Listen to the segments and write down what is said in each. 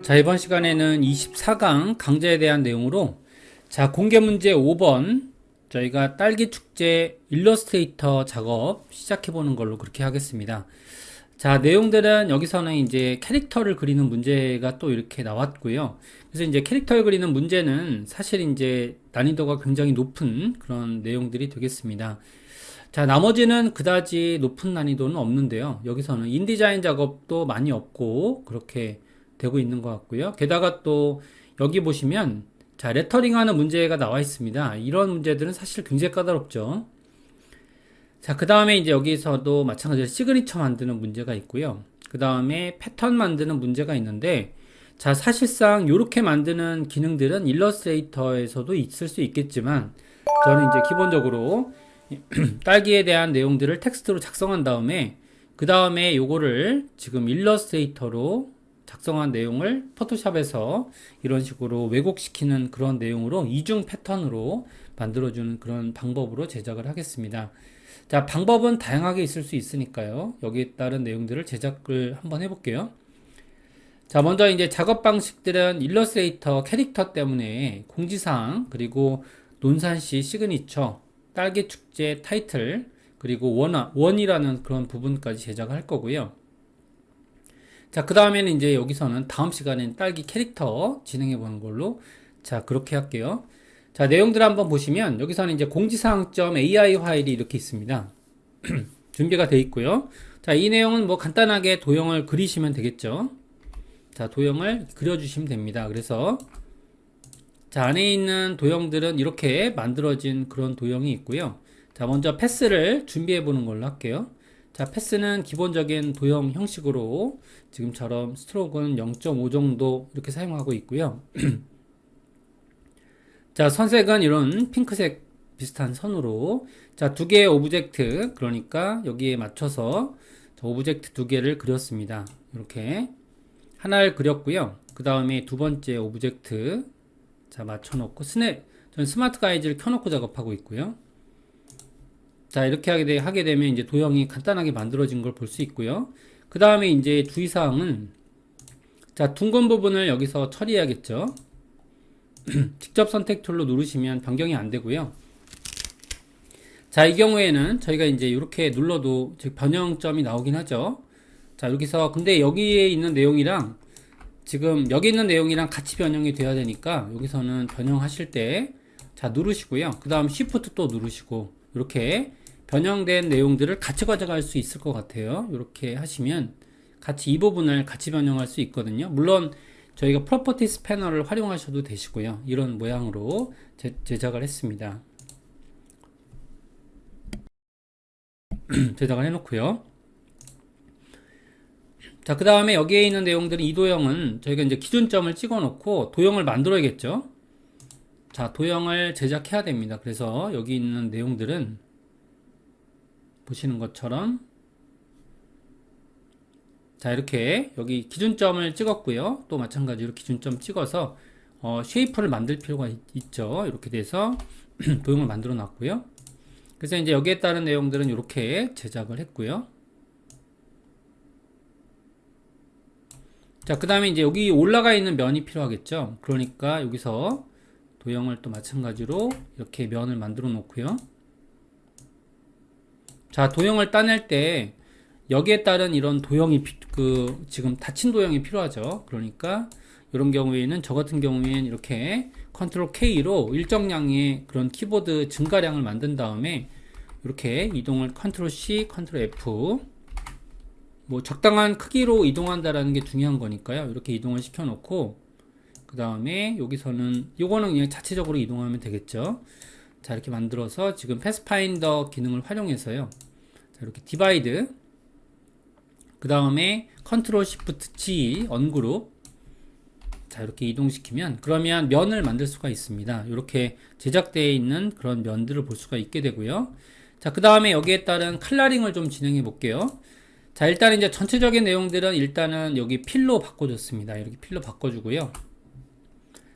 자, 이번 시간에는 24강 강좌에 대한 내용으로 자, 공개 문제 5번 저희가 딸기 축제 일러스트레이터 작업 시작해 보는 걸로 그렇게 하겠습니다. 자, 내용들은 여기서는 이제 캐릭터를 그리는 문제가 또 이렇게 나왔고요. 그래서 이제 캐릭터를 그리는 문제는 사실 이제 난이도가 굉장히 높은 그런 내용들이 되겠습니다. 자, 나머지는 그다지 높은 난이도는 없는데요. 여기서는 인디자인 작업도 많이 없고 그렇게 되고 있는 것 같고요. 게다가 또 여기 보시면 자, 레터링 하는 문제가 나와 있습니다. 이런 문제들은 사실 굉장히 까다롭죠. 자, 그 다음에 이제 여기서도 마찬가지로 시그니처 만드는 문제가 있고요. 그 다음에 패턴 만드는 문제가 있는데 자, 사실상 이렇게 만드는 기능들은 일러스트레이터에서도 있을 수 있겠지만 저는 이제 기본적으로 딸기에 대한 내용들을 텍스트로 작성한 다음에 그 다음에 요거를 지금 일러스트레이터로 작성한 내용을 포토샵에서 이런 식으로 왜곡시키는 그런 내용으로 이중 패턴으로 만들어주는 그런 방법으로 제작을 하겠습니다. 자, 방법은 다양하게 있을 수 있으니까요. 여기에 따른 내용들을 제작을 한번 해볼게요. 자, 먼저 이제 작업 방식들은 일러스트레이터 캐릭터 때문에 공지사항, 그리고 논산시 시그니처, 딸기 축제 타이틀, 그리고 원이라는 그런 부분까지 제작할 거고요. 자, 그 다음에는 이제 여기서는 다음 시간엔 딸기 캐릭터 진행해 보는 걸로 자, 그렇게 할게요. 자, 내용들 한번 보시면 여기서는 이제 공지사항.ai 파일이 이렇게 있습니다. 준비가 되어 있고요. 자, 이 내용은 뭐 간단하게 도형을 그리시면 되겠죠. 자, 도형을 그려주시면 됩니다. 그래서 자, 안에 있는 도형들은 이렇게 만들어진 그런 도형이 있고요. 자, 먼저 패스를 준비해 보는 걸로 할게요. 자, 패스는 기본적인 도형 형식으로 지금처럼 스트로크는 0.5 정도 이렇게 사용하고 있고요. 자, 선색은 이런 핑크색 비슷한 선으로 자, 두 개의 오브젝트, 그러니까 여기에 맞춰서 오브젝트 두 개를 그렸습니다. 이렇게 하나를 그렸고요. 그 다음에 두 번째 오브젝트 자, 맞춰놓고 저는 스마트 가이드를 켜놓고 작업하고 있고요. 자, 이렇게 하게 되면 이제 도형이 간단하게 만들어진 걸 볼 수 있고요. 그 다음에 이제 주의사항은 자, 둥근 부분을 여기서 처리해야겠죠. 직접 선택 툴로 누르시면 변경이 안 되고요. 자, 이 경우에는 저희가 이제 이렇게 눌러도 즉 변형점이 나오긴 하죠. 자, 여기서 근데 여기에 있는 내용이랑 지금 여기 있는 내용이랑 같이 변형이 돼야 되니까 여기서는 변형하실 때 자, 누르시고요. 그 다음 Shift 또 누르시고 이렇게 변형된 내용들을 같이 가져갈 수 있을 것 같아요. 이렇게 하시면 같이 이 부분을 같이 변형할 수 있거든요. 물론 저희가 프로퍼티스 패널을 활용하셔도 되시고요. 이런 모양으로 제작을 했습니다. 제작을 해놓고요. 자, 그 다음에 여기에 있는 내용들은 이 도형은 저희가 이제 기준점을 찍어 놓고 도형을 만들어야겠죠. 자, 도형을 제작해야 됩니다. 그래서 여기 있는 내용들은 보시는 것처럼 자, 이렇게 여기 기준점을 찍었고요. 또 마찬가지로 기준점 찍어서 쉐이프를 만들 필요가 있죠. 이렇게 돼서 도형을 만들어 놨고요. 그래서 이제 여기에 따른 내용들은 이렇게 제작을 했고요. 자, 그 다음에 이제 여기 올라가 있는 면이 필요하겠죠. 그러니까 여기서 도형을 또 마찬가지로 이렇게 면을 만들어 놓고요. 자, 도형을 따낼 때 여기에 따른 이런 도형이 지금 닫힌 도형이 필요하죠. 그러니까 이런 경우에는 저 같은 경우에는 이렇게 컨트롤 K로 일정량의 그런 키보드 증가량을 만든 다음에 이렇게 이동을 컨트롤 C, 컨트롤 F 뭐 적당한 크기로 이동한다라는 게 중요한 거니까요. 이렇게 이동을 시켜 놓고 그 다음에 여기서는 요거는 그냥 자체적으로 이동하면 되겠죠. 자, 이렇게 만들어서 지금 패스파인더 기능을 활용해서요. 자, 이렇게 디바이드 그 다음에 컨트롤 시프트 G 언그룹 자, 이렇게 이동시키면 그러면 면을 만들 수가 있습니다. 이렇게 제작되어 있는 그런 면들을 볼 수가 있게 되고요. 자, 그 다음에 여기에 따른 컬러링을 좀 진행해 볼게요. 자, 일단 이제 전체적인 내용들은 일단은 여기 필로 바꿔줬습니다. 이렇게 필로 바꿔주고요.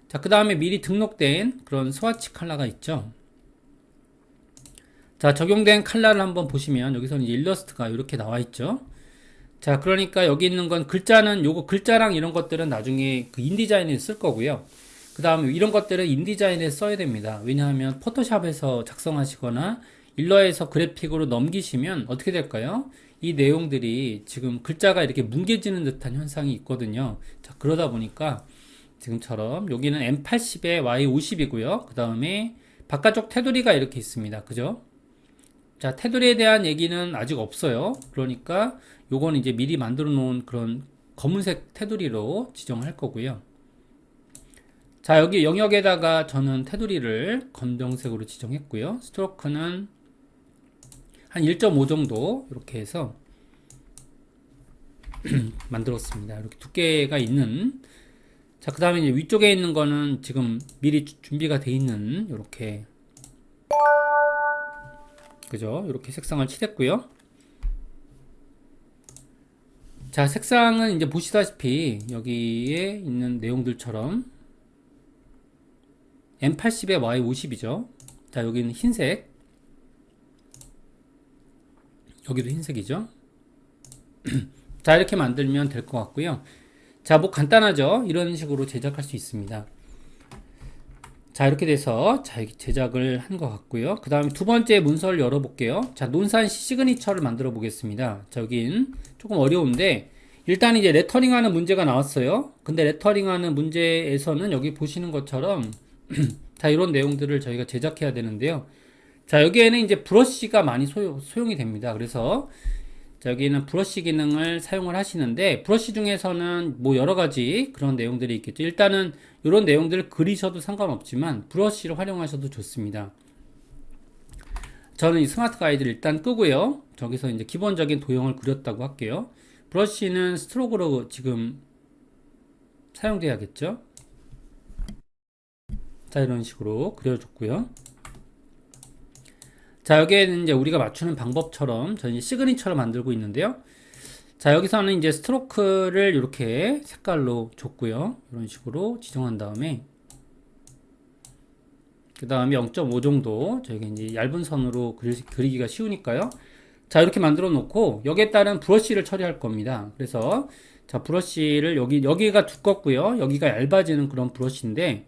자, 그 다음에 미리 등록된 그런 스와치 컬러가 있죠. 자, 적용된 컬러를 한번 보시면 여기서는 이제 일러스트가 이렇게 나와 있죠. 자, 그러니까 여기 있는 건 글자는 요거 글자랑 이런 것들은 나중에 그 인디자인에 쓸 거고요. 그 다음에 이런 것들은 인디자인에 써야 됩니다. 왜냐하면 포토샵에서 작성하시거나 일러에서 그래픽으로 넘기시면 어떻게 될까요? 이 내용들이 지금 글자가 이렇게 뭉개지는 듯한 현상이 있거든요. 자, 그러다 보니까 지금처럼 여기는 M80에 Y50이고요. 그 다음에 바깥쪽 테두리가 이렇게 있습니다. 그죠? 자, 테두리에 대한 얘기는 아직 없어요. 그러니까 요건 이제 미리 만들어 놓은 그런 검은색 테두리로 지정할 거고요. 자, 여기 영역에다가 저는 테두리를 검정색으로 지정했고요. 스트로크는 한 1.5 정도 이렇게 해서 만들었습니다. 이렇게 두께가 있는. 자, 그 다음에 이제 위쪽에 있는 거는 지금 미리 준비가 돼 있는 이렇게, 그죠? 이렇게 색상을 칠했고요. 자, 색상은 이제 보시다시피 여기에 있는 내용들처럼 M80에 Y50이죠. 자, 여기는 흰색, 여기도 흰색이죠. 자, 이렇게 만들면 될 것 같고요. 자, 뭐 간단하죠? 이런 식으로 제작할 수 있습니다. 자, 이렇게 돼서 자, 제작을 한 것 같고요. 그 다음에 두 번째 문서를 열어볼게요. 자, 논산시 시그니처를 만들어 보겠습니다. 자, 여긴 조금 어려운데 일단 이제 레터링하는 문제가 나왔어요. 근데 레터링하는 문제에서는 여기 보시는 것처럼 자, 이런 내용들을 저희가 제작해야 되는데요. 자, 여기에는 이제 브러쉬가 많이 소용이 됩니다. 그래서 자, 여기는 브러쉬 기능을 사용을 하시는데 브러쉬 중에서는 뭐 여러 가지 그런 내용들이 있겠죠. 일단은 이런 내용들을 그리셔도 상관없지만 브러쉬를 활용하셔도 좋습니다. 저는 이 스마트 가이드를 일단 끄고요. 저기서 이제 기본적인 도형을 그렸다고 할게요. 브러쉬는 스트로크로 지금 사용돼야겠죠. 자, 이런 식으로 그려줬고요. 자, 여기에는 이제 우리가 맞추는 방법처럼 저는 이제 시그니처를 만들고 있는데요. 자, 여기서는 이제 스트로크를 이렇게 색깔로 줬고요. 이런 식으로 지정한 다음에 그 다음에 0.5 정도 저희가 이제 얇은 선으로 그리기가 쉬우니까요. 자, 이렇게 만들어 놓고 여기에 따른 브러쉬를 처리할 겁니다. 그래서 자, 브러쉬를 여기가 두껍고요. 여기가 얇아지는 그런 브러쉬인데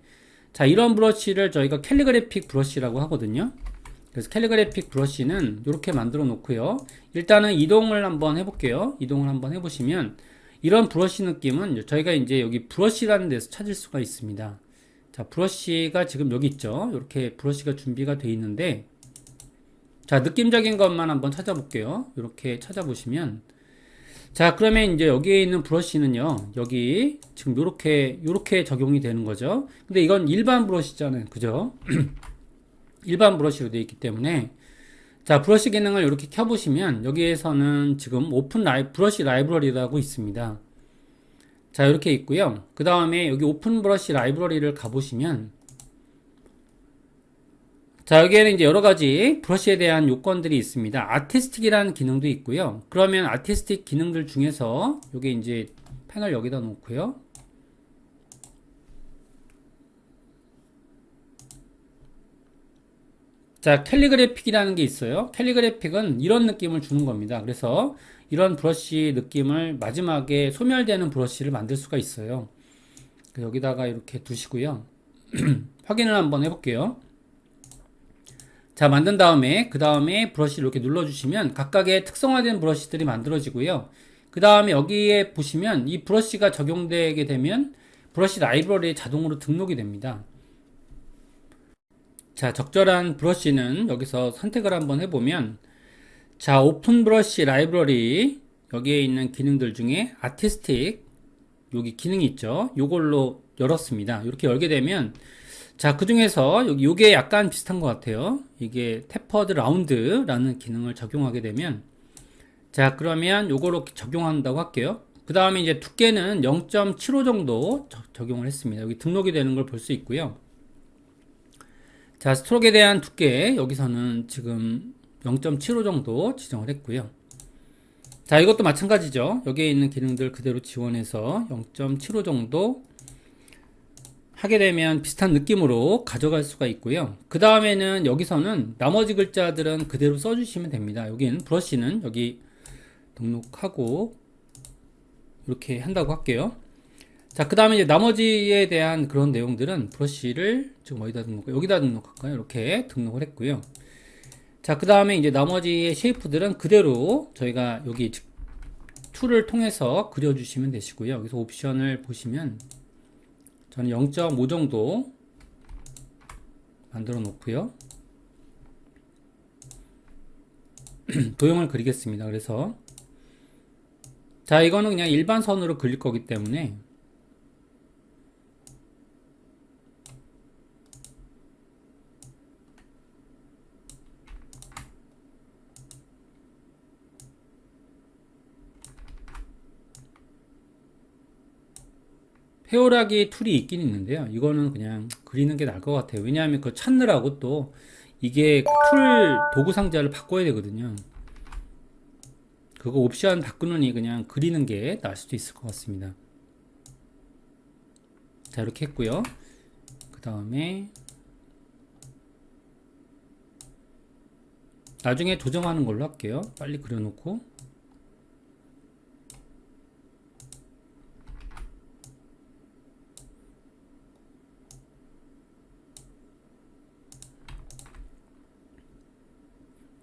자, 이런 브러쉬를 저희가 캘리그래픽 브러쉬라고 하거든요. 그래서 캘리그래픽 브러쉬는 이렇게 만들어 놓고요. 일단은 이동을 한번 해볼게요. 이동을 한번 해보시면 이런 브러쉬 느낌은 저희가 이제 여기 브러쉬라는 데서 찾을 수가 있습니다. 자, 브러쉬가 지금 여기 있죠. 이렇게 브러쉬가 준비가 되어 있는데 자, 느낌적인 것만 한번 찾아볼게요. 이렇게 찾아보시면 자, 그러면 이제 여기에 있는 브러쉬는요. 여기 지금 요렇게 적용이 되는 거죠. 근데 이건 일반 브러쉬잖아요. 그죠? 일반 브러쉬로 되어 있기 때문에 자, 브러쉬 기능을 이렇게 켜보시면 여기에서는 지금 브러쉬 라이브러리라고 있습니다. 자, 이렇게 있고요. 그 다음에 여기 오픈 브러쉬 라이브러리를 가보시면 자, 여기에는 이제 여러 가지 브러쉬에 대한 요건들이 있습니다. 아티스틱이라는 기능도 있고요. 그러면 아티스틱 기능들 중에서 여기 이제 패널 여기다 놓고요. 자, 캘리그래픽이라는 게 있어요. 캘리그래픽은 이런 느낌을 주는 겁니다. 그래서 이런 브러쉬 느낌을 마지막에 소멸되는 브러쉬를 만들 수가 있어요. 여기다가 이렇게 두시고요. 확인을 한번 해볼게요. 자, 만든 다음에 그 다음에 브러쉬를 이렇게 눌러주시면 각각의 특성화된 브러쉬들이 만들어지고요. 그 다음에 여기에 보시면 이 브러쉬가 적용되게 되면 브러쉬 라이브러리에 자동으로 등록이 됩니다. 자, 적절한 브러쉬는 여기서 선택을 한번 해보면 자, 오픈 브러쉬 라이브러리 여기에 있는 기능들 중에 아티스틱 여기 기능이 있죠. 요걸로 열었습니다. 이렇게 열게 되면 자, 그 중에서 요게 약간 비슷한 것 같아요. 이게 테퍼드 라운드라는 기능을 적용하게 되면 자, 그러면 요거로 적용한다고 할게요. 그 다음에 이제 두께는 0.75 정도 적용을 했습니다. 여기 등록이 되는 걸 볼 수 있고요. 자, 스트로크에 대한 두께 여기서는 지금 0.75 정도 지정을 했고요. 자, 이것도 마찬가지죠. 여기에 있는 기능들 그대로 지원해서 0.75 정도 하게 되면 비슷한 느낌으로 가져갈 수가 있고요. 그 다음에는 여기서는 나머지 글자들은 그대로 써주시면 됩니다. 여기는 브러쉬는 여기 등록하고 이렇게 한다고 할게요. 자, 그 다음에 이제 나머지에 대한 그런 내용들은 브러쉬를 지금 어디다 여기다 등록할까요? 이렇게 등록을 했고요. 자, 그 다음에 이제 나머지의 쉐이프들은 그대로 저희가 여기 툴을 통해서 그려주시면 되시고요. 여기서 옵션을 보시면 저는 0.5 정도 만들어 놓고요. 도형을 그리겠습니다. 그래서 자, 이거는 그냥 일반 선으로 그릴 거기 때문에 페어라기 툴이 있긴 있는데요. 이거는 그냥 그리는 게 나을 것 같아요. 왜냐하면 그거 찾느라고 또 이게 툴 도구 상자를 바꿔야 되거든요. 그거 옵션 바꾸느니 그냥 그리는 게 나을 수도 있을 것 같습니다. 자, 이렇게 했고요. 그 다음에 나중에 조정하는 걸로 할게요. 빨리 그려놓고.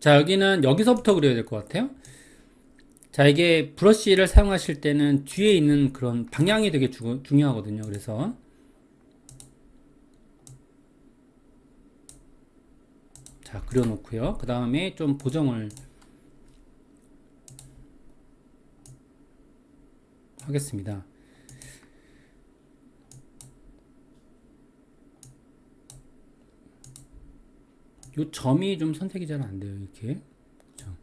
자, 여기는 여기서부터 그려야 될 것 같아요. 자, 이게 브러쉬를 사용하실 때는 뒤에 있는 그런 방향이 되게 중요하거든요. 그래서 자, 그려놓고요. 그 다음에 좀 보정을 하겠습니다. 요 점이 좀 선택이 잘 안 돼요. 이렇게. 그렇죠.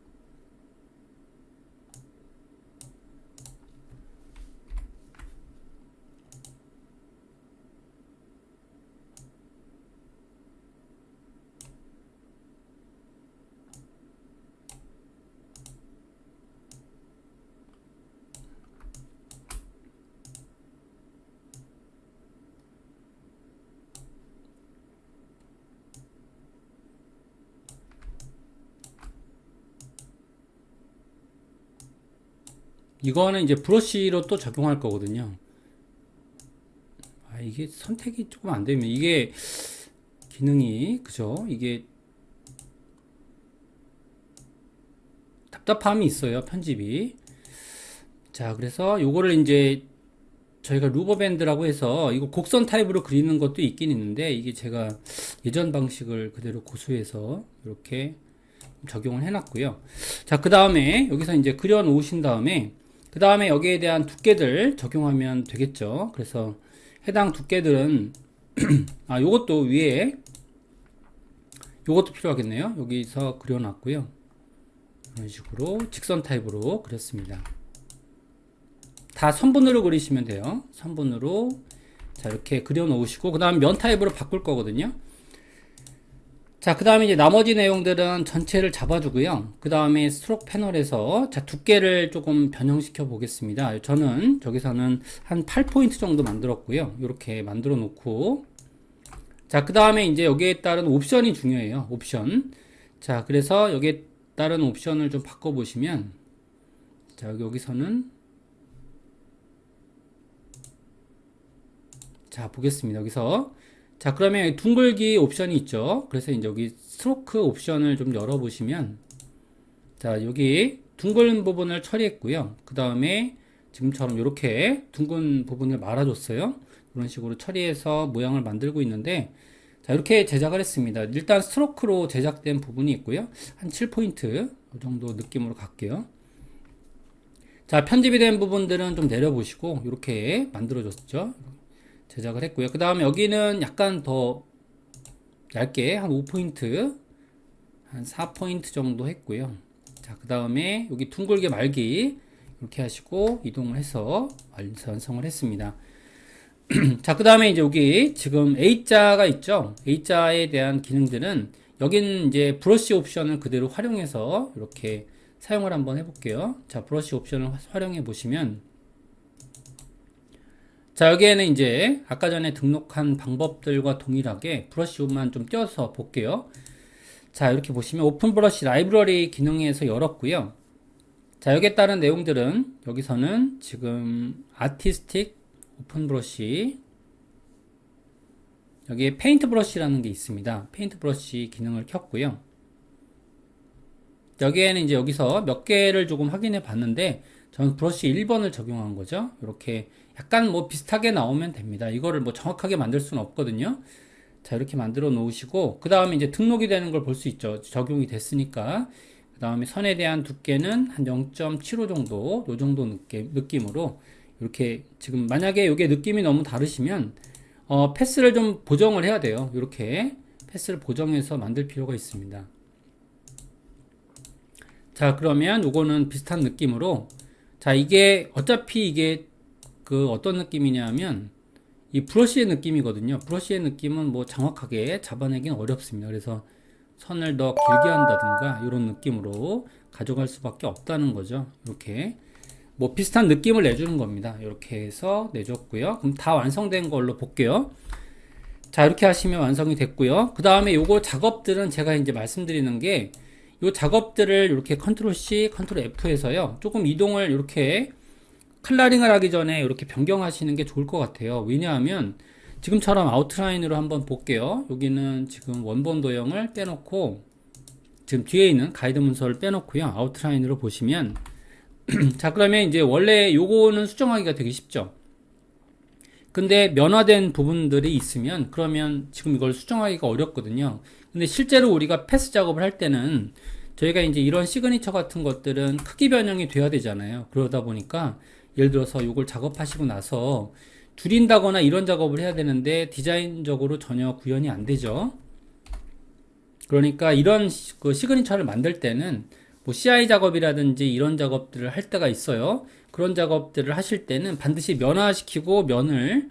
이거는 이제 브러쉬로 또 적용할 거거든요. 아, 이게 선택이 조금 안 되면 이게 기능이 그죠? 이게 답답함이 있어요. 편집이. 자, 그래서 요거를 이제 저희가 루버밴드라고 해서 이거 곡선 타입으로 그리는 것도 있긴 있는데 이게 제가 예전 방식을 그대로 고수해서 이렇게 적용을 해놨고요. 자, 그 다음에 여기서 이제 그려 놓으신 다음에 그 다음에 여기에 대한 두께들 적용하면 되겠죠. 그래서 해당 두께들은 아, 요것도 위에 요것도 필요하겠네요. 여기서 그려놨고요. 이런 식으로 직선 타입으로 그렸습니다. 다 선분으로 그리시면 돼요. 선분으로 자, 이렇게 그려 놓으시고 그 다음 면 타입으로 바꿀 거거든요. 자, 그 다음에 이제 나머지 내용들은 전체를 잡아주고요. 그 다음에 스트로크 패널에서 자, 두께를 조금 변형시켜 보겠습니다. 저는 저기서는 한 8포인트 정도 만들었고요. 이렇게 만들어 놓고 자, 그 다음에 이제 여기에 따른 옵션이 중요해요. 옵션. 자, 그래서 여기에 따른 옵션을 좀 바꿔 보시면 자, 여기서는 자, 보겠습니다. 여기서 자, 그러면 둥글기 옵션이 있죠. 그래서 이제 여기 스트로크 옵션을 좀 열어보시면 자, 여기 둥근 부분을 처리했고요. 그 다음에 지금처럼 이렇게 둥근 부분을 말아줬어요. 이런 식으로 처리해서 모양을 만들고 있는데 자, 이렇게 제작을 했습니다. 일단 스트로크로 제작된 부분이 있고요. 한 7포인트 이 정도 느낌으로 갈게요. 자, 편집이 된 부분들은 좀 내려보시고 이렇게 만들어줬죠. 제작을 했고요. 그 다음에 여기는 약간 더 얇게 한 5포인트 한 4포인트 정도 했고요. 자, 그 다음에 여기 둥글게 말기 이렇게 하시고 이동을 해서 완성을 했습니다. 자, 그 다음에 이제 여기 지금 A자가 있죠. A자에 대한 기능들은 여기는 이제 브러쉬 옵션을 그대로 활용해서 이렇게 사용을 한번 해볼게요. 자, 브러쉬 옵션을 활용해 보시면 자, 여기에는 이제 아까 전에 등록한 방법들과 동일하게 브러쉬만 좀 띄워서 볼게요. 자, 이렇게 보시면 오픈 브러쉬 라이브러리 기능에서 열었고요. 자, 여기에 따른 내용들은 여기서는 지금 아티스틱 오픈 브러쉬, 여기에 페인트 브러쉬라는 게 있습니다. 페인트 브러쉬 기능을 켰고요. 여기에는 이제 여기서 몇 개를 조금 확인해 봤는데 저는 브러쉬 1번을 적용한 거죠. 이렇게 약간 뭐 비슷하게 나오면 됩니다. 이거를 뭐 정확하게 만들 수는 없거든요. 자, 이렇게 만들어 놓으시고 그 다음에 이제 등록이 되는 걸 볼 수 있죠. 적용이 됐으니까. 그 다음에 선에 대한 두께는 한 0.75 정도, 요 정도 느낌으로 이렇게 지금 만약에 이게 느낌이 너무 다르시면 패스를 좀 보정을 해야 돼요. 이렇게 패스를 보정해서 만들 필요가 있습니다. 자, 그러면 요거는 비슷한 느낌으로, 자, 이게 어차피 이게 그 어떤 느낌이냐면 이 브러쉬의 느낌이거든요. 브러쉬의 느낌은 뭐 정확하게 잡아내기는 어렵습니다. 그래서 선을 더 길게 한다든가 이런 느낌으로 가져갈 수밖에 없다는 거죠. 이렇게 뭐 비슷한 느낌을 내주는 겁니다. 이렇게 해서 내줬고요. 그럼 다 완성된 걸로 볼게요. 자, 이렇게 하시면 완성이 됐고요. 그 다음에 요거 작업들은 제가 이제 말씀드리는 게 요 작업들을 이렇게 컨트롤 C, 컨트롤 F에서요. 조금 이동을 이렇게 컬러링을 하기 전에 이렇게 변경하시는 게 좋을 것 같아요. 왜냐하면 지금처럼 아웃라인으로 한번 볼게요. 여기는 지금 원본 도형을 빼놓고 지금 뒤에 있는 가이드 문서를 빼놓고요. 아웃라인으로 보시면 자, 그러면 이제 원래 요거는 수정하기가 되게 쉽죠. 근데 면화된 부분들이 있으면 그러면 지금 이걸 수정하기가 어렵거든요. 근데 실제로 우리가 패스 작업을 할 때는 저희가 이제 이런 시그니처 같은 것들은 크기 변형이 돼야 되잖아요. 그러다 보니까 예를 들어서 이걸 작업하시고 나서 줄인다거나 이런 작업을 해야 되는데 디자인적으로 전혀 구현이 안 되죠. 그러니까 이런 그 시그니처를 만들 때는 뭐 CI 작업이라든지 이런 작업들을 할 때가 있어요. 그런 작업들을 하실 때는 반드시 면화시키고 면을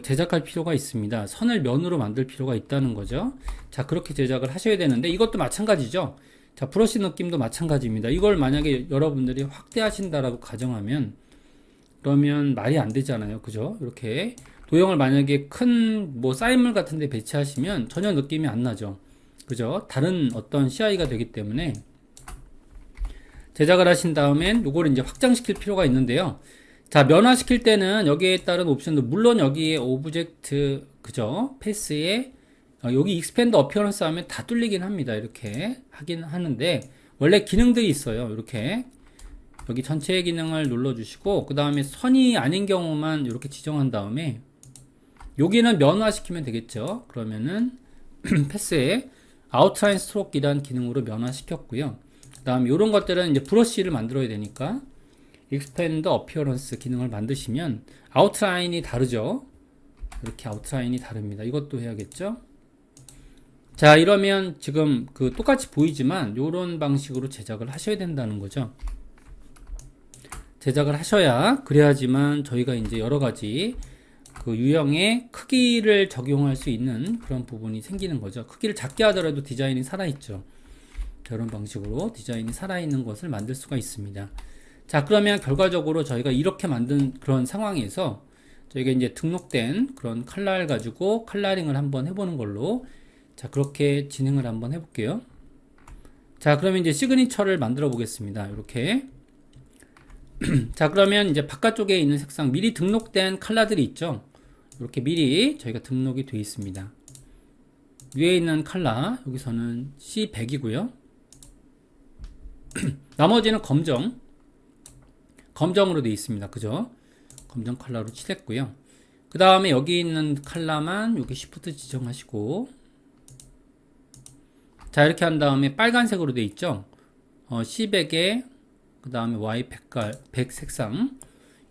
제작할 필요가 있습니다. 선을 면으로 만들 필요가 있다는 거죠. 자, 그렇게 제작을 하셔야 되는데 이것도 마찬가지죠. 자, 브러쉬 느낌도 마찬가지입니다. 이걸 만약에 여러분들이 확대하신다라고 가정하면 그러면 말이 안 되잖아요. 그죠? 이렇게 도형을 만약에 큰 뭐 사인물 같은 데 배치하시면 전혀 느낌이 안 나죠. 그죠? 다른 어떤 CI가 되기 때문에 제작을 하신 다음엔 요거를 이제 확장시킬 필요가 있는데요. 자, 면화시킬 때는 여기에 따른 옵션도 물론 여기에 오브젝트 그죠? 패스에 여기 익스펜드 어피어런스 하면 다 뚫리긴 합니다. 이렇게 하긴 하는데 원래 기능들이 있어요. 이렇게 여기 전체 기능을 눌러주시고 그 다음에 선이 아닌 경우만 이렇게 지정한 다음에 여기는 면화시키면 되겠죠. 그러면은 패스에 아웃라인 스트로크이라는 기능으로 면화시켰고요. 그 다음 이런 것들은 이제 브러쉬를 만들어야 되니까 익스펜드 어피어런스 기능을 만드시면 아웃라인이 다르죠. 이렇게 아웃라인이 다릅니다. 이것도 해야겠죠. 자, 이러면 지금 똑같이 보이지만 이런 방식으로 제작을 하셔야 된다는 거죠. 제작을 하셔야 그래야지만 저희가 이제 여러 가지 유형의 크기를 적용할 수 있는 그런 부분이 생기는 거죠. 크기를 작게 하더라도 디자인이 살아있죠. 이런 방식으로 디자인이 살아있는 것을 만들 수가 있습니다. 자, 그러면 결과적으로 저희가 이렇게 만든 그런 상황에서 저희가 이제 등록된 그런 컬러를 가지고 컬러링을 한번 해보는 걸로 자, 그렇게 진행을 한번 해볼게요. 자, 그러면 이제 시그니처를 만들어 보겠습니다. 이렇게 자, 그러면 이제 바깥쪽에 있는 색상 미리 등록된 컬러들이 있죠. 이렇게 미리 저희가 등록이 되어 있습니다. 위에 있는 컬러 여기서는 C100이고요. 나머지는 검정으로 되어 있습니다. 그죠? 검정 컬러로 칠했고요. 그 다음에 여기 있는 컬러만 여기 시프트 지정하시고 자, 이렇게 한 다음에 빨간색으로 되어 있죠. C100에 그 다음에 Y100 색상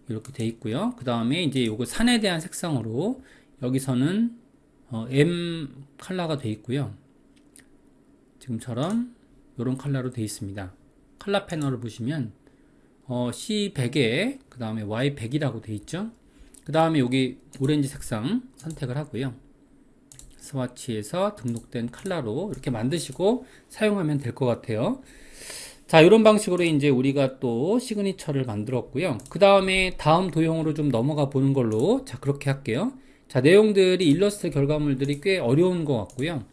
이렇게 되어 있고요. 그 다음에 이제 요거 산에 대한 색상으로 여기서는 M 컬러가 되어 있고요. 지금처럼 이런 컬러로 되어 있습니다. 컬러 패널을 보시면 C100에 그 다음에 Y100이라고 되어 있죠. 그 다음에 여기 오렌지 색상 선택을 하고요. 스와치에서 등록된 컬러로 이렇게 만드시고 사용하면 될 것 같아요. 자, 이런 방식으로 이제 우리가 또 시그니처를 만들었고요. 그 다음에 다음 도형으로 좀 넘어가 보는 걸로 자, 그렇게 할게요. 자, 내용들이 일러스트 결과물들이 꽤 어려운 것 같고요.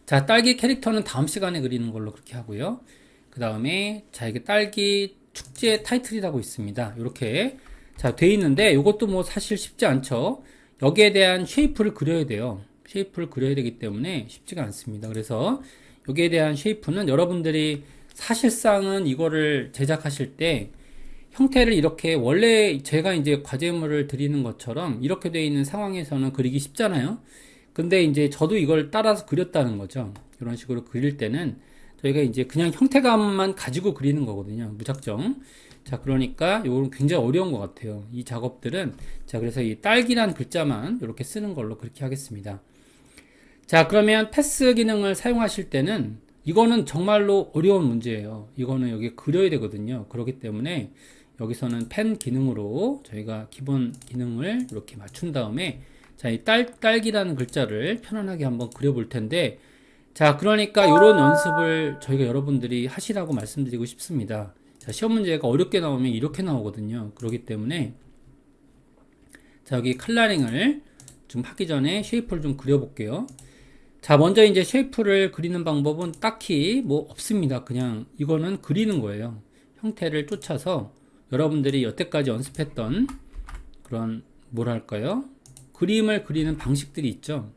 자, 딸기 캐릭터는 다음 시간에 그리는 걸로 그렇게 하고요. 그 다음에 자 이게 딸기 축제 타이틀이라고 있습니다. 이렇게 자 돼 있는데 이것도 뭐 사실 쉽지 않죠. 여기에 대한 쉐이프를 그려야 돼요. 쉐이프를 그려야 되기 때문에 쉽지가 않습니다. 그래서 여기에 대한 쉐이프는 여러분들이 사실상은 이거를 제작하실 때 형태를 이렇게 원래 제가 이제 과제물을 드리는 것처럼 이렇게 되어 있는 상황에서는 그리기 쉽잖아요. 근데 이제 저도 이걸 따라서 그렸다는 거죠. 이런 식으로 그릴 때는 저희가 이제 그냥 형태감만 가지고 그리는 거거든요. 무작정. 자, 그러니까 이건 굉장히 어려운 것 같아요. 이 작업들은. 자, 그래서 이 딸기란 글자만 이렇게 쓰는 걸로 그렇게 하겠습니다. 자, 그러면 패스 기능을 사용하실 때는 이거는 정말로 어려운 문제예요. 이거는 여기 그려야 되거든요. 그렇기 때문에 여기서는 펜 기능으로 저희가 기본 기능을 이렇게 맞춘 다음에 자, 이 딸기라는 글자를 편안하게 한번 그려볼 텐데 자, 그러니까 이런 연습을 저희가 여러분들이 하시라고 말씀드리고 싶습니다. 자, 시험 문제가 어렵게 나오면 이렇게 나오거든요. 그렇기 때문에 자, 여기 컬러링을 좀 하기 전에 쉐이프를 좀 그려볼게요. 자, 먼저 이제 쉐이프를 그리는 방법은 딱히 뭐 없습니다. 그냥 이거는 그리는 거예요. 형태를 쫓아서 여러분들이 여태까지 연습했던 그런 뭐랄까요? 그림을 그리는 방식들이 있죠.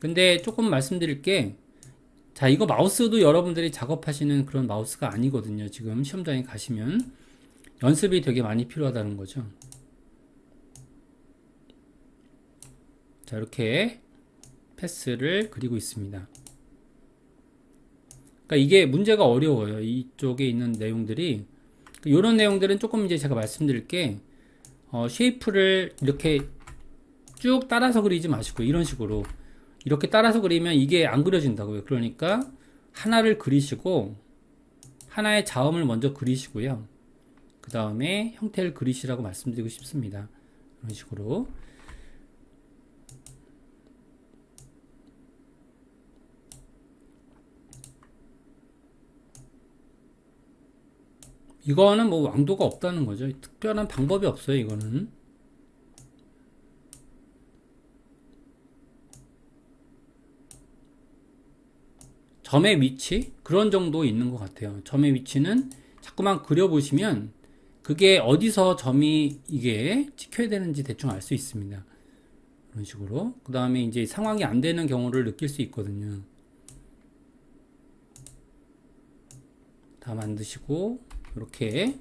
근데 조금 말씀드릴 게 자, 이거 마우스도 여러분들이 작업하시는 그런 마우스가 아니거든요. 지금 시험장에 가시면 연습이 되게 많이 필요하다는 거죠. 자, 이렇게 패스를 그리고 있습니다. 그러니까 이게 문제가 어려워요. 이쪽에 있는 내용들이 이런 내용들은 조금 이제 제가 말씀드릴게 쉐이프를 이렇게 쭉 따라서 그리지 마시고 이런 식으로 이렇게 따라서 그리면 이게 안 그려진다고요. 그러니까 하나를 그리시고 하나의 자음을 먼저 그리시고요. 그 다음에 형태를 그리시라고 말씀드리고 싶습니다. 이런 식으로 이거는 뭐 왕도가 없다는 거죠. 특별한 방법이 없어요. 이거는 점의 위치 그런 정도 있는 것 같아요. 점의 위치는 자꾸만 그려보시면 그게 어디서 점이 이게 찍혀야 되는지 대충 알 수 있습니다. 이런 식으로 그 다음에 이제 상황이 안 되는 경우를 느낄 수 있거든요. 다 만드시고 이렇게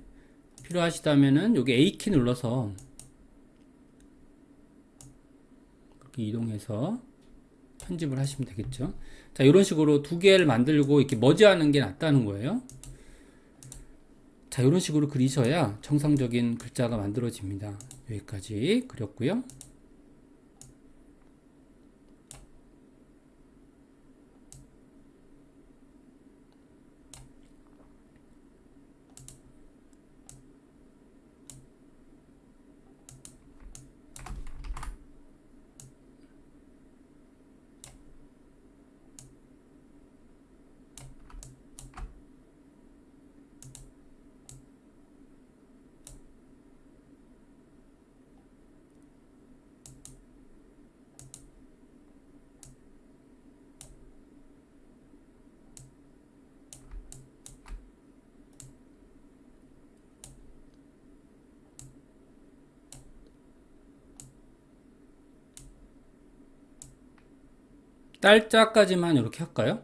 필요하시다면은 여기 A키 눌러서 그렇게 이동해서 편집을 하시면 되겠죠. 자, 이런 식으로 두 개를 만들고 이렇게 머지하는 게 낫다는 거예요. 자, 이런 식으로 그리셔야 정상적인 글자가 만들어집니다. 여기까지 그렸고요. 딸자까지만 이렇게 할까요?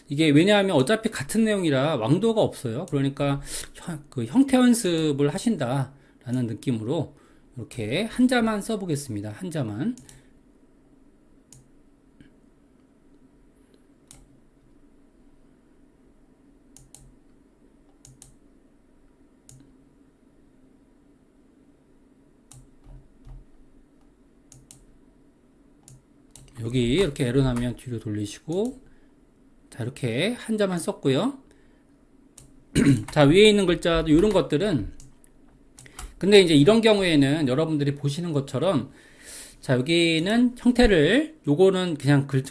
이게 왜냐하면 어차피 같은 내용이라 왕도가 없어요. 그러니까 그 형태 연습을 하신다라는 느낌으로 이렇게 한자만 써보겠습니다. 한자만. 여기 이렇게 에러 나면 뒤로 돌리시고 자, 이렇게 한자만 썼고요. 자, 위에 있는 글자도 이런 것들은 근데 이제 이런 경우에는 여러분들이 보시는 것처럼 자, 여기는 형태를 요거는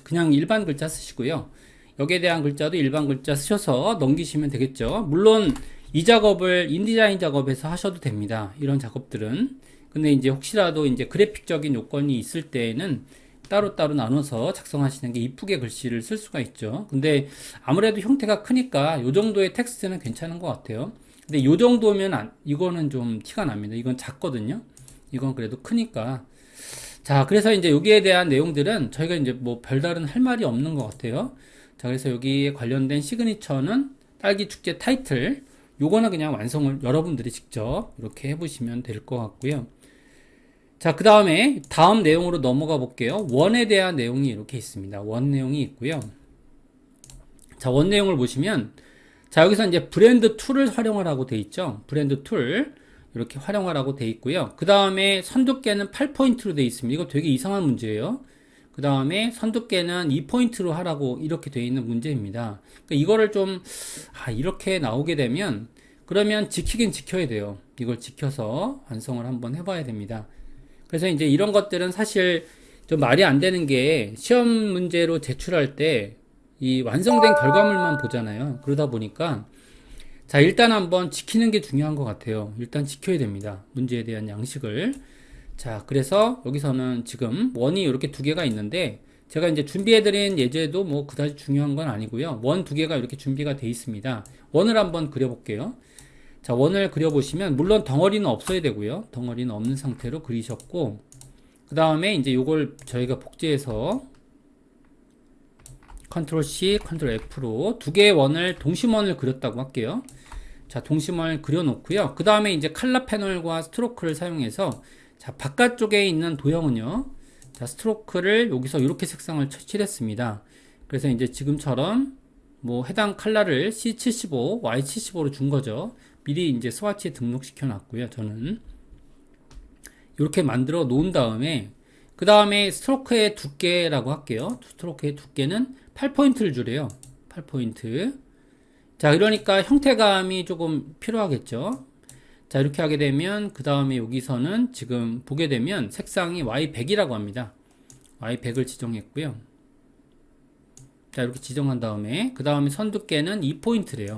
그냥 일반 글자 쓰시고요. 여기에 대한 글자도 일반 글자 쓰셔서 넘기시면 되겠죠. 물론 이 작업을 인디자인 작업에서 하셔도 됩니다. 이런 작업들은. 근데 이제 혹시라도 이제 그래픽적인 요건이 있을 때에는 따로따로 나눠서 작성하시는 게 이쁘게 글씨를 쓸 수가 있죠. 근데 아무래도 형태가 크니까 요 정도의 텍스트는 괜찮은 것 같아요. 근데 요 정도면 이거는 좀 티가 납니다. 이건 작거든요. 이건 그래도 크니까. 자, 그래서 이제 여기에 대한 내용들은 저희가 이제 뭐 별다른 할 말이 없는 것 같아요. 자, 그래서 여기에 관련된 시그니처는 딸기 축제 타이틀. 요거는 그냥 완성을 여러분들이 직접 이렇게 해보시면 될 것 같고요. 자, 그 다음에 다음 내용으로 넘어가 볼게요. 원에 대한 내용이 이렇게 있습니다. 원 내용이 있고요. 자, 원 내용을 보시면, 자, 여기서 이제 브랜드 툴을 활용하라고 돼 있죠. 브랜드 툴. 이렇게 활용하라고 돼 있고요. 그 다음에 선두께는 8포인트로 돼 있습니다. 이거 되게 이상한 문제예요. 그 다음에 선두께는 2포인트로 하라고 이렇게 돼 있는 문제입니다. 그러니까 이거를 좀, 이렇게 나오게 되면, 그러면 지키긴 지켜야 돼요. 이걸 지켜서 완성을 한번 해봐야 됩니다. 그래서 이제 이런 것들은 사실 좀 말이 안 되는 게 시험 문제로 제출할 때 이 완성된 결과물만 보잖아요. 그러다 보니까 자, 일단 한번 지키는 게 중요한 것 같아요. 일단 지켜야 됩니다. 문제에 대한 양식을. 자, 그래서 여기서는 지금 원이 이렇게 두 개가 있는데 제가 이제 준비해드린 예제도 뭐 그다지 중요한 건 아니고요. 원 두 개가 이렇게 준비가 돼 있습니다. 원을 한번 그려볼게요. 자, 원을 그려보시면 물론 덩어리는 없어야 되고요. 덩어리는 없는 상태로 그리셨고 그 다음에 이제 요걸 저희가 복제해서 컨트롤 C, 컨트롤 F로 두 개의 원을 동심원을 그렸다고 할게요. 자, 동심원을 그려놓고요. 그 다음에 이제 칼라 패널과 스트로크를 사용해서 자, 바깥쪽에 있는 도형은요. 자, 스트로크를 여기서 이렇게 색상을 칠했습니다. 그래서 이제 지금처럼 뭐 해당 칼라를 C75, Y75로 준 거죠. 미리 이제 스와치에 등록시켜 놨고요. 저는 이렇게 만들어 놓은 다음에 그 다음에 스트로크의 두께라고 할게요. 스트로크의 두께는 8포인트를 주래요. 8포인트. 자, 그러니까 형태감이 조금 필요하겠죠. 자, 이렇게 하게 되면 그 다음에 여기서는 지금 보게 되면 색상이 Y100이라고 합니다. Y100을 지정했고요. 자, 이렇게 지정한 다음에 그 다음에 선 두께는 2포인트래요.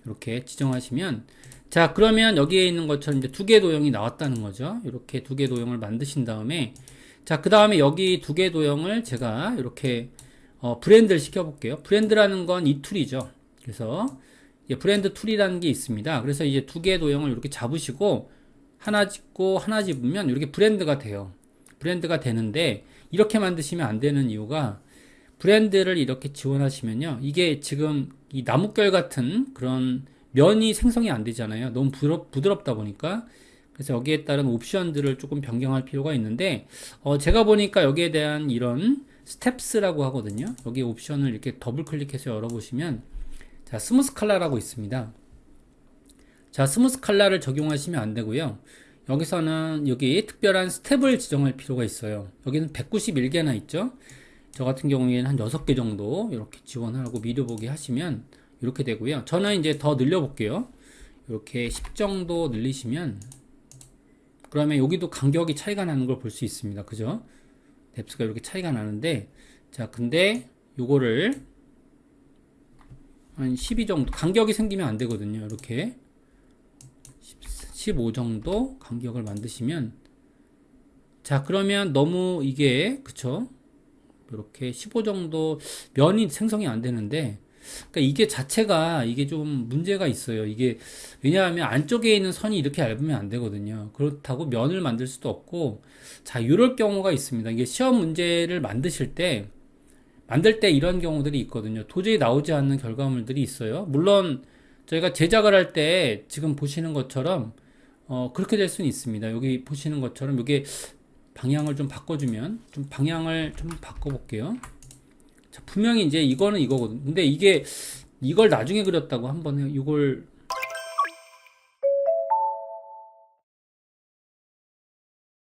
이렇게 지정하시면 자, 그러면 여기에 있는 것처럼 이제 두 개 도형이 나왔다는 거죠. 이렇게 두 개 도형을 만드신 다음에 자, 그 다음에 여기 두 개 도형을 제가 이렇게 브랜드를 시켜볼게요. 브랜드라는 건 이 툴이죠. 그래서 브랜드 툴이라는 게 있습니다. 그래서 이제 두 개의 도형을 이렇게 잡으시고 하나 찍고 하나 집으면 이렇게 브랜드가 돼요. 브랜드가 되는데 이렇게 만드시면 안 되는 이유가 브랜드를 이렇게 지원하시면요. 이게 지금 이 나뭇결 같은 그런 면이 생성이 안 되잖아요. 너무 부드럽다 보니까. 그래서 여기에 따른 옵션들을 조금 변경할 필요가 있는데 제가 보니까 여기에 대한 이런 스텝스라고 하거든요. 여기 옵션을 이렇게 더블 클릭해서 열어보시면 자, 스무스 컬러라고 있습니다. 자, 스무스 컬러를 적용하시면 안 되고요. 여기서는 여기 특별한 스텝을 지정할 필요가 있어요. 여기는 191개나 있죠. 저 같은 경우에는 한 6개 정도 이렇게 지원하고 미리 보기 하시면 이렇게 되고요. 저는 이제 더 늘려볼게요. 이렇게 10 정도 늘리시면 그러면 여기도 간격이 차이가 나는 걸 볼 수 있습니다. 그죠? 뎁스가 이렇게 차이가 나는데 자, 근데 요거를 한 12 정도 간격이 생기면 안 되거든요. 이렇게 15 정도 간격을 만드시면 자, 그러면 너무 이게 그쵸? 이렇게 15 정도 면이 생성이 안 되는데 그러니까 이게 자체가 이게 좀 문제가 있어요. 이게 왜냐하면 안쪽에 있는 선이 이렇게 얇으면 안 되거든요. 그렇다고 면을 만들 수도 없고 자, 이럴 경우가 있습니다. 이게 시험 문제를 만들 때 이런 경우들이 있거든요. 도저히 나오지 않는 결과물들이 있어요. 물론 저희가 제작을 할 때 지금 보시는 것처럼 그렇게 될 수는 있습니다. 여기 보시는 것처럼 이게 방향을 좀 바꿔주면 좀 방향을 좀 바꿔볼게요. 자, 분명히 이제 이거는 이거거든. 근데 이걸 나중에 그렸다고 한번 해요. 이걸